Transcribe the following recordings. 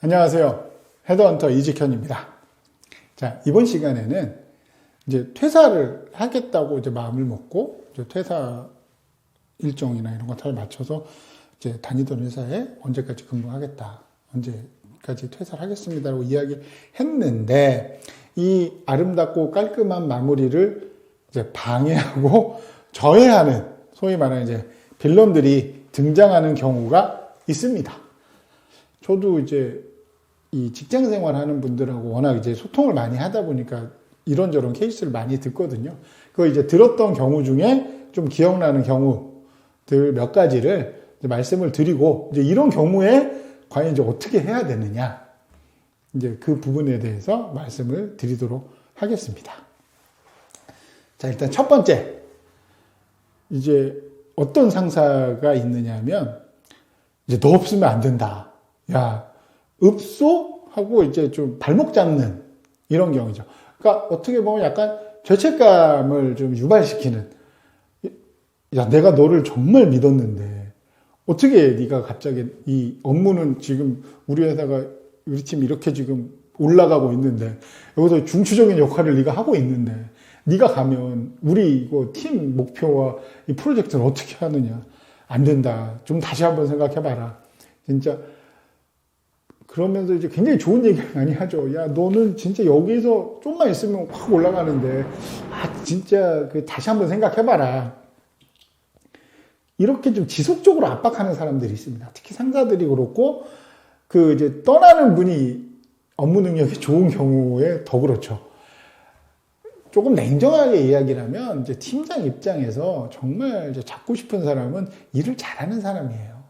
안녕하세요. 헤드헌터 이직현입니다. 자, 이번 시간에는 이제 퇴사를 하겠다고 이제 마음을 먹고 이제 퇴사 일정이나 이런 거 잘 맞춰서 이제 다니던 회사에 언제까지 근무하겠다, 언제까지 퇴사를 하겠습니다라고 이야기를 했는데 이 아름답고 깔끔한 마무리를 이제 방해하고 저해하는 소위 말하는 이제 빌런들이 등장하는 경우가 있습니다. 저도 이제 이 직장 생활하는 분들하고 워낙 이제 소통을 많이 하다 보니까 이런저런 케이스를 많이 듣거든요. 그 이제 들었던 경우 중에 좀 기억나는 경우들 몇 가지를 이제 말씀을 드리고 이제 이런 경우에 과연 이제 어떻게 해야 되느냐 이제 그 부분에 대해서 말씀을 드리도록 하겠습니다. 자, 일단 첫 번째 이제 어떤 상사가 있느냐면 이제 너 없으면 안 된다. 야, 읍소? 하고 이제 좀 발목 잡는 이런 경우죠. 그러니까 어떻게 보면 약간 죄책감을 좀 유발시키는, 야, 내가 너를 정말 믿었는데 어떻게 네가 갑자기 이 업무는 지금 우리 회사가 우리 팀 이렇게 지금 올라가고 있는데 여기서 중추적인 역할을 네가 하고 있는데 네가 가면 우리 이거 팀 목표와 이 프로젝트를 어떻게 하느냐. 안 된다. 좀 다시 한번 생각해봐라. 진짜 그러면서 이제 굉장히 좋은 얘기를 많이 하죠. 야, 너는 진짜 여기서 좀만 있으면 확 올라가는데, 진짜 다시 한번 생각해봐라. 이렇게 좀 지속적으로 압박하는 사람들이 있습니다. 특히 상사들이 그렇고, 이제 떠나는 분이 업무 능력이 좋은 경우에 더 그렇죠. 조금 냉정하게 이야기를 하면, 이제 팀장 입장에서 정말 이제 잡고 싶은 사람은 일을 잘하는 사람이에요.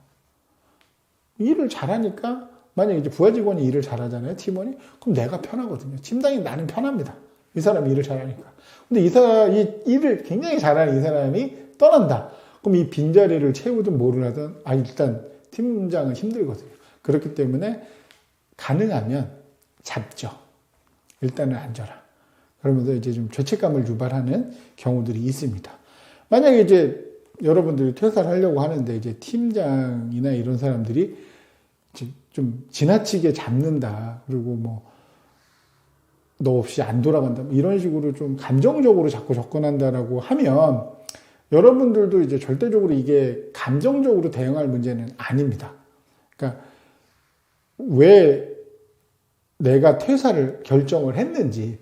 일을 잘하니까, 만약에 이제 부하 직원이 일을 잘하잖아요, 팀원이. 그럼 내가 편하거든요. 팀장이 나는 편합니다. 이 사람이 일을 잘하니까. 근데 이 일을 굉장히 잘하는 이 사람이 떠난다. 그럼 이 빈자리를 채우든 뭐를 하든, 일단 팀장은 힘들거든요. 그렇기 때문에 가능하면 잡죠. 일단은 앉아라. 그러면서 이제 좀 죄책감을 유발하는 경우들이 있습니다. 만약에 이제 여러분들이 퇴사를 하려고 하는데 이제 팀장이나 이런 사람들이 좀 지나치게 잡는다. 그리고 너 없이 안 돌아간다. 이런 식으로 좀 감정적으로 자꾸 접근한다라고 하면 여러분들도 이제 절대적으로 이게 감정적으로 대응할 문제는 아닙니다. 그러니까 왜 내가 퇴사를 결정을 했는지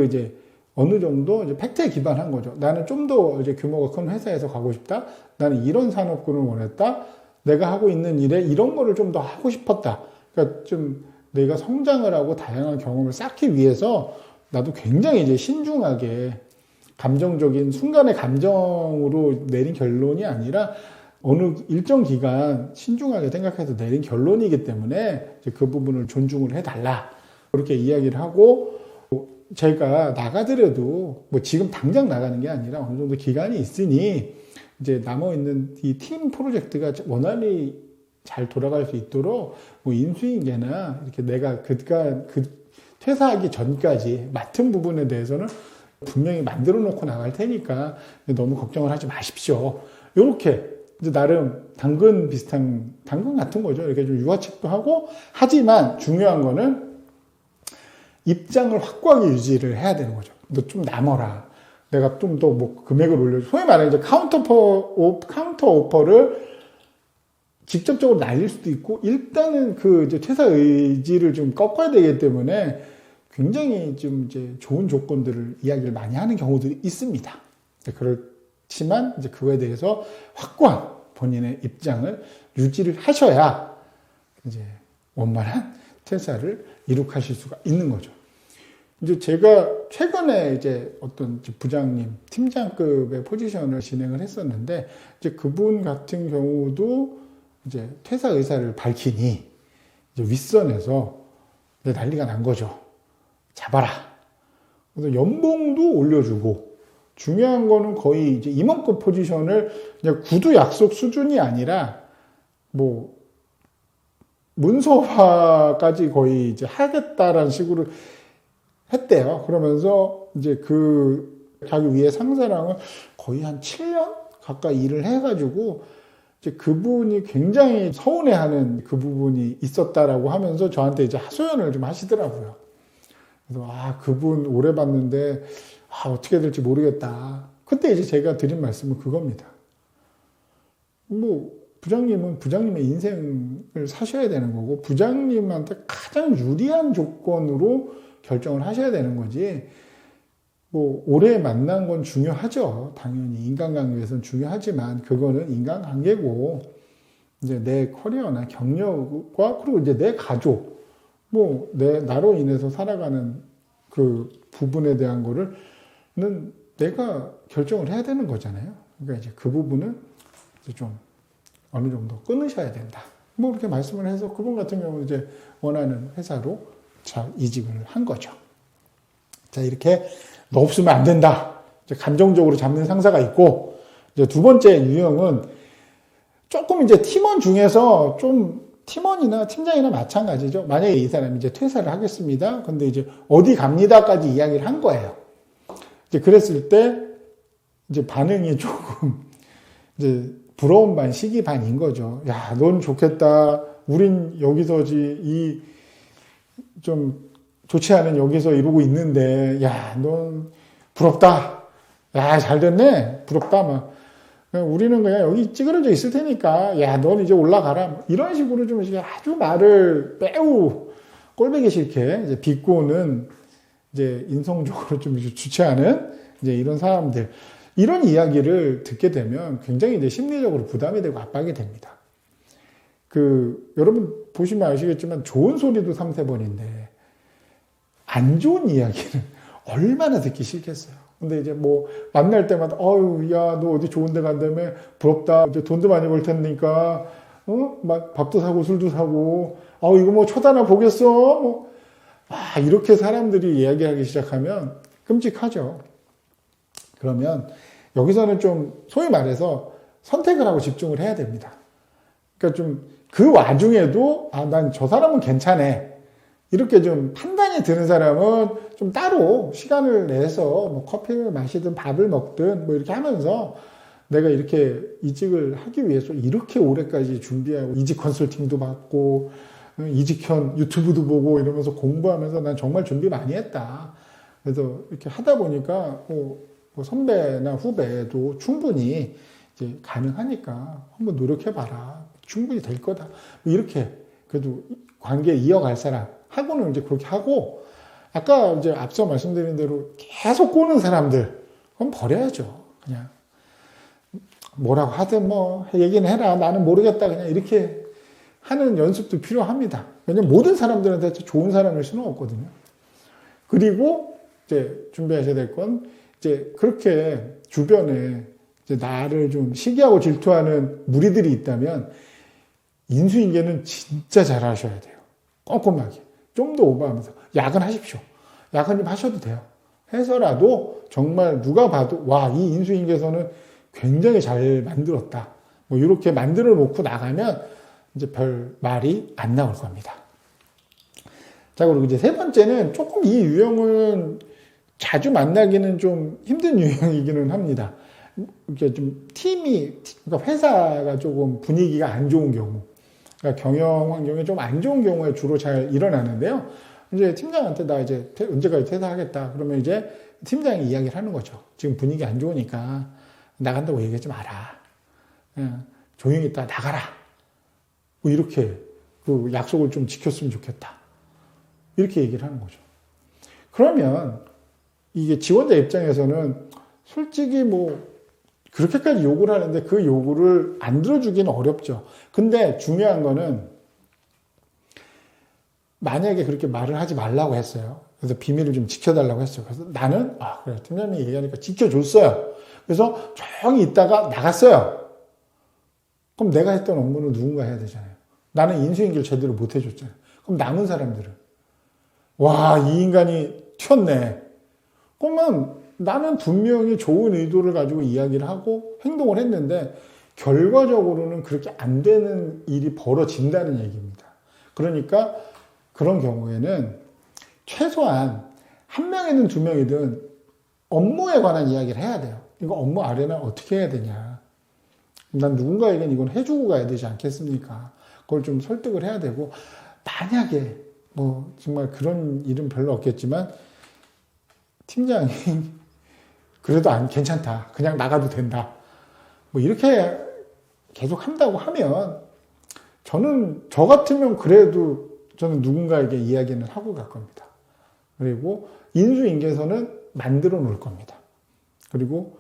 이제 어느 정도 이제 팩트에 기반한 거죠. 나는 좀 더 이제 규모가 큰 회사에서 가고 싶다. 나는 이런 산업군을 원했다. 내가 하고 있는 일에 이런 거를 좀 더 하고 싶었다. 그러니까 좀 내가 성장을 하고 다양한 경험을 쌓기 위해서 나도 굉장히 이제 신중하게 감정적인 순간의 감정으로 내린 결론이 아니라 어느 일정 기간 신중하게 생각해서 내린 결론이기 때문에 이제 그 부분을 존중을 해달라. 그렇게 이야기를 하고 제가 나가더라도 지금 당장 나가는 게 아니라 어느 정도 기간이 있으니 이제 남아있는 이 팀 프로젝트가 원활히 잘 돌아갈 수 있도록 인수인계나 이렇게 내가 퇴사하기 전까지 맡은 부분에 대해서는 분명히 만들어 놓고 나갈 테니까 너무 걱정을 하지 마십시오. 이렇게 이제 나름 당근 같은 거죠. 이렇게 좀 유화책도 하고, 하지만 중요한 거는 입장을 확고하게 유지를 해야 되는 거죠. 너 좀 남아라. 내가 좀 더 금액을 올려줘. 소위 말하는 이제 카운터 오퍼를 직접적으로 날릴 수도 있고, 일단은 이제 퇴사 의지를 좀 꺾어야 되기 때문에 굉장히 좀 이제 좋은 조건들을 이야기를 많이 하는 경우들이 있습니다. 그렇지만 이제 그거에 대해서 확고한 본인의 입장을 유지를 하셔야 이제 원만한 퇴사를 이룩하실 수가 있는 거죠. 이제 제가 최근에 이제 어떤 부장님, 팀장급의 포지션을 진행을 했었는데, 이제 그분 같은 경우도 이제 퇴사 의사를 밝히니, 이제 윗선에서 난리가 난 거죠. 잡아라. 그래서 연봉도 올려주고, 중요한 거는 거의 이제 임원급 포지션을 그냥 구두 약속 수준이 아니라, 문서화까지 거의 이제 하겠다라는 식으로 했대요. 그러면서 이제 자기 위에 상사랑은 거의 한 7년 가까이 일을 해가지고 이제 그분이 굉장히 서운해하는 그 부분이 있었다라고 하면서 저한테 이제 하소연을 좀 하시더라고요. 그래서 그분 오래 봤는데 어떻게 될지 모르겠다. 그때 이제 제가 드린 말씀은 그겁니다. 뭐 부장님은 부장님의 인생을 사셔야 되는 거고 부장님한테 가장 유리한 조건으로 결정을 하셔야 되는 거지. 뭐 오래 만난 건 중요하죠. 당연히 인간관계에서는 중요하지만 그거는 인간관계고 이제 내 커리어나 경력과 그리고 이제 내 가족 뭐 나로 인해서 살아가는 그 부분에 대한 거를는 내가 결정을 해야 되는 거잖아요. 그러니까 이제 그 부분은 이제 좀 어느 정도 끊으셔야 된다. 뭐 이렇게 말씀을 해서 그분 같은 경우는 이제 원하는 회사로 잘 이직을 한 거죠. 자, 이렇게 너 없으면 안 된다. 이제 감정적으로 잡는 상사가 있고, 이제 두 번째 유형은 조금 이제 팀원 중에서 좀 팀원이나 팀장이나 마찬가지죠. 만약에 이 사람이 이제 퇴사를 하겠습니다. 근데 이제 어디 갑니다까지 이야기를 한 거예요. 이제 그랬을 때 이제 반응이 조금 이제 부러운 반, 시기 반인 거죠. 야, 넌 좋겠다. 우린 여기서지 이 좀 좋지 않은 여기서 이러고 있는데, 야, 넌 부럽다. 야, 잘 됐네. 부럽다. 막. 우리는 그냥 여기 찌그러져 있을 테니까, 야, 넌 이제 올라가라. 이런 식으로 좀 아주 말을 매우 꼴보기 싫게 이제 비꼬는 이제 인성적으로 좀 좋지 않은 이제 이런 사람들. 이런 이야기를 듣게 되면 굉장히 이제 심리적으로 부담이 되고 압박이 됩니다. 여러분 보시면 아시겠지만 좋은 소리도 3-4번인데 안 좋은 이야기는 얼마나 듣기 싫겠어요. 근데 이제 뭐 만날 때마다 야, 너 어디 좋은 데 간다며 부럽다. 이제 돈도 많이 벌 테니까 막 밥도 사고 술도 사고 이거 뭐 쳐다나 보겠어. 뭐 이렇게 사람들이 이야기하기 시작하면 끔찍하죠. 그러면 여기서는 좀 소위 말해서 선택을 하고 집중을 해야 됩니다. 그러니까 좀 그 와중에도 난 저 사람은 괜찮네. 이렇게 좀 판단이 드는 사람은 좀 따로 시간을 내서 뭐 커피를 마시든 밥을 먹든 뭐 이렇게 하면서 내가 이렇게 이직을 하기 위해서 이렇게 오래까지 준비하고 이직 컨설팅도 받고 이직현 유튜브도 보고 이러면서 공부하면서 난 정말 준비 많이 했다. 그래서 이렇게 하다 보니까 뭐 선배나 후배도 충분히 이제 가능하니까 한번 노력해봐라. 충분히 될 거다. 이렇게 그래도 관계 이어갈 사람 하고는 이제 그렇게 하고 아까 이제 앞서 말씀드린 대로 계속 꼬는 사람들 그건 버려야죠. 그냥 뭐라고 하든 뭐 얘기는 해라. 나는 모르겠다. 그냥 이렇게 하는 연습도 필요합니다. 왜냐면 모든 사람들한테 좋은 사람일 수는 없거든요. 그리고 이제 준비하셔야 될 건 이제 그렇게 주변에 이제 나를 좀 시기하고 질투하는 무리들이 있다면 인수인계는 진짜 잘 하셔야 돼요. 꼼꼼하게. 좀 더 오버하면서 야근하십시오. 야근 좀 하셔도 돼요. 해서라도 정말 누가 봐도 이 인수인계서는 굉장히 잘 만들었다. 뭐 이렇게 만들어 놓고 나가면 이제 별 말이 안 나올 겁니다. 자, 그리고 이제 세 번째는 조금 이 유형은 자주 만나기는 좀 힘든 유형이기는 합니다. 이렇게 좀 그러니까 회사가 조금 분위기가 안 좋은 경우, 그러니까 경영 환경이 좀 안 좋은 경우에 주로 잘 일어나는데요. 이제 팀장한테 나 이제 언제까지 퇴사하겠다. 그러면 이제 팀장이 이야기를 하는 거죠. 지금 분위기 안 좋으니까 나간다고 얘기하지 마라. 그냥 조용히 있다 나가라. 뭐 이렇게 그 약속을 좀 지켰으면 좋겠다. 이렇게 얘기를 하는 거죠. 그러면 이게 지원자 입장에서는 솔직히 뭐 그렇게까지 요구를 하는데 그 요구를 안 들어주기는 어렵죠. 근데 중요한 거는 만약에 그렇게 말을 하지 말라고 했어요. 그래서 비밀을 좀 지켜달라고 했어요. 그래서 나는 그래 팀장님이 얘기하니까 지켜줬어요. 그래서 조용히 있다가 나갔어요. 그럼 내가 했던 업무는 누군가 해야 되잖아요. 나는 인수인계를 제대로 못 해줬잖아요. 그럼 남은 사람들은 이 인간이 튀었네. 그러면 나는 분명히 좋은 의도를 가지고 이야기를 하고 행동을 했는데 결과적으로는 그렇게 안 되는 일이 벌어진다는 얘기입니다. 그러니까 그런 경우에는 최소한 한 명이든 두 명이든 업무에 관한 이야기를 해야 돼요. 이거 업무 아래는 어떻게 해야 되냐. 난 누군가에겐 이건 해주고 가야 되지 않겠습니까? 그걸 좀 설득을 해야 되고, 만약에 뭐 정말 그런 일은 별로 없겠지만 팀장이 그래도 괜찮다. 그냥 나가도 된다. 뭐 이렇게 계속 한다고 하면 저 같으면 그래도 저는 누군가에게 이야기는 하고 갈 겁니다. 그리고 인수인계서는 만들어 놓을 겁니다. 그리고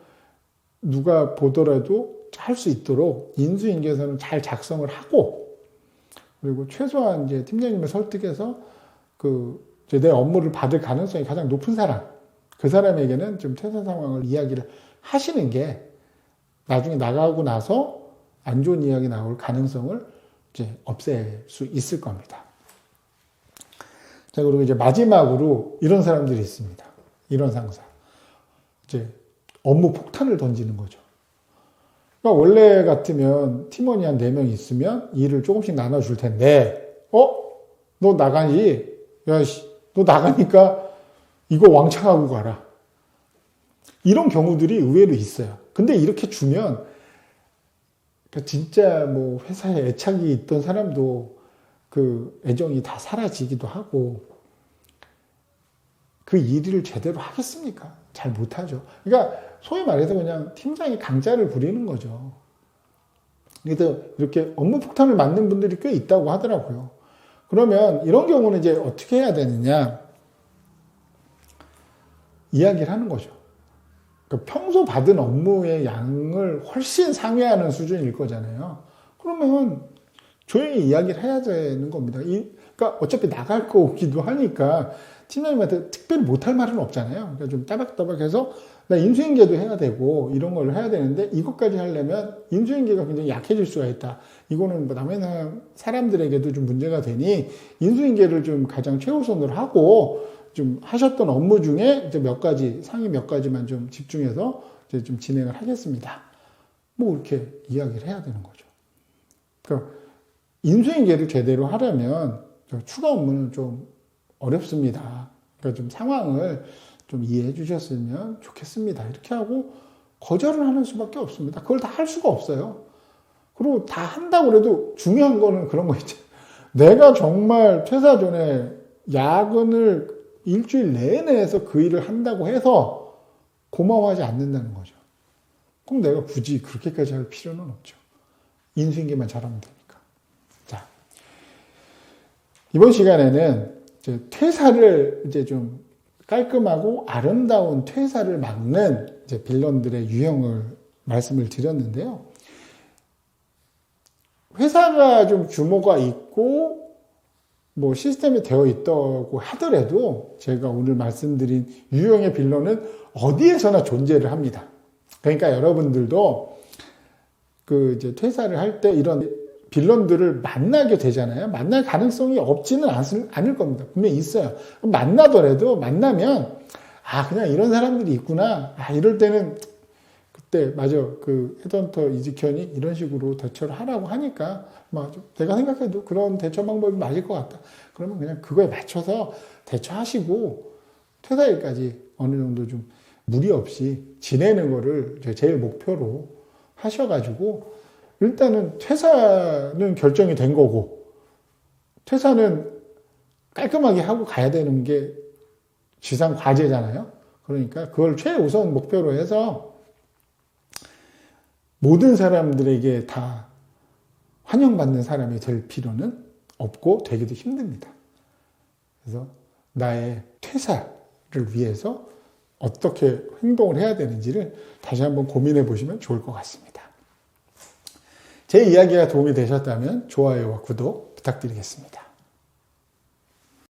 누가 보더라도 할 수 있도록 인수인계서는 잘 작성을 하고, 그리고 최소한 이제 팀장님을 설득해서 내 업무를 받을 가능성이 가장 높은 사람, 그 사람에게는 좀 퇴사 상황을 이야기를 하시는 게 나중에 나가고 나서 안 좋은 이야기 나올 가능성을 이제 없앨 수 있을 겁니다. 자, 그리고 이제 마지막으로 이런 사람들이 있습니다. 이런 상사. 이제 업무 폭탄을 던지는 거죠. 그러니까 원래 같으면 팀원이 한 4명 있으면 일을 조금씩 나눠줄 텐데, 너 나가니? 야, 너 나가니까 이거 왕창하고 가라. 이런 경우들이 의외로 있어요. 근데 이렇게 주면, 그러니까 진짜 뭐 회사에 애착이 있던 사람도 그 애정이 다 사라지기도 하고, 그 일을 제대로 하겠습니까? 잘 못하죠. 그러니까 소위 말해서 그냥 팀장이 강짜를 부리는 거죠. 그래서 이렇게 업무 폭탄을 맞는 분들이 꽤 있다고 하더라고요. 그러면 이런 경우는 이제 어떻게 해야 되느냐? 이야기를 하는 거죠. 그러니까 평소 받은 업무의 양을 훨씬 상회하는 수준일 거잖아요. 그러면 조용히 이야기를 해야 되는 겁니다. 그러니까 어차피 나갈 거기도 하니까 팀장님한테 특별히 못할 말은 없잖아요. 그러니까 좀 따박따박해서 나 인수인계도 해야 되고 이런 걸 해야 되는데 이것까지 하려면 인수인계가 굉장히 약해질 수가 있다. 이거는 뭐 남의 사람들에게도 좀 문제가 되니 인수인계를 좀 가장 최우선으로 하고 좀 하셨던 업무 중에 이제 상위 몇 가지만 좀 집중해서 이제 좀 진행을 하겠습니다. 뭐 이렇게 이야기를 해야 되는 거죠. 그러니까 인수인계를 제대로 하려면 추가 업무는 좀 어렵습니다. 그러니까 좀 상황을 좀 이해해 주셨으면 좋겠습니다. 이렇게 하고 거절을 하는 수밖에 없습니다. 그걸 다 할 수가 없어요. 그리고 다 한다고 해도 중요한 거는 그런 거 있죠. 내가 정말 퇴사 전에 야근을 일주일 내내 해서 그 일을 한다고 해서 고마워하지 않는다는 거죠. 그럼 내가 굳이 그렇게까지 할 필요는 없죠. 인수인계만 잘하면 되니까. 자, 이번 시간에는 이제 퇴사를 이제 좀 깔끔하고 아름다운 퇴사를 막는 이제 빌런들의 유형을 말씀을 드렸는데요. 회사가 좀 규모가 있고 뭐 시스템이 되어 있다고 하더라도 제가 오늘 말씀드린 유형의 빌런은 어디에서나 존재를 합니다. 그러니까 여러분들도 이제 퇴사를 할 때 이런 빌런들을 만나게 되잖아요. 만날 가능성이 없지는 않을 겁니다. 분명히 있어요. 만나더라도 만나면 그냥 이런 사람들이 있구나. 이럴 때는 그때 맞아. 헤드헌터 이직현이 이런 식으로 대처를 하라고 하니까 맞아. 내가 생각해도 그런 대처 방법이 맞을 것 같다. 그러면 그냥 그거에 맞춰서 대처하시고 퇴사일까지 어느 정도 좀 무리 없이 지내는 거를 제일 목표로 하셔가지고 일단은 퇴사는 결정이 된 거고 퇴사는 깔끔하게 하고 가야 되는 게 지상 과제잖아요. 그러니까 그걸 최우선 목표로 해서 모든 사람들에게 다 환영받는 사람이 될 필요는 없고 되기도 힘듭니다. 그래서 나의 퇴사를 위해서 어떻게 행동을 해야 되는지를 다시 한번 고민해 보시면 좋을 것 같습니다. 제 이야기가 도움이 되셨다면 좋아요와 구독 부탁드리겠습니다.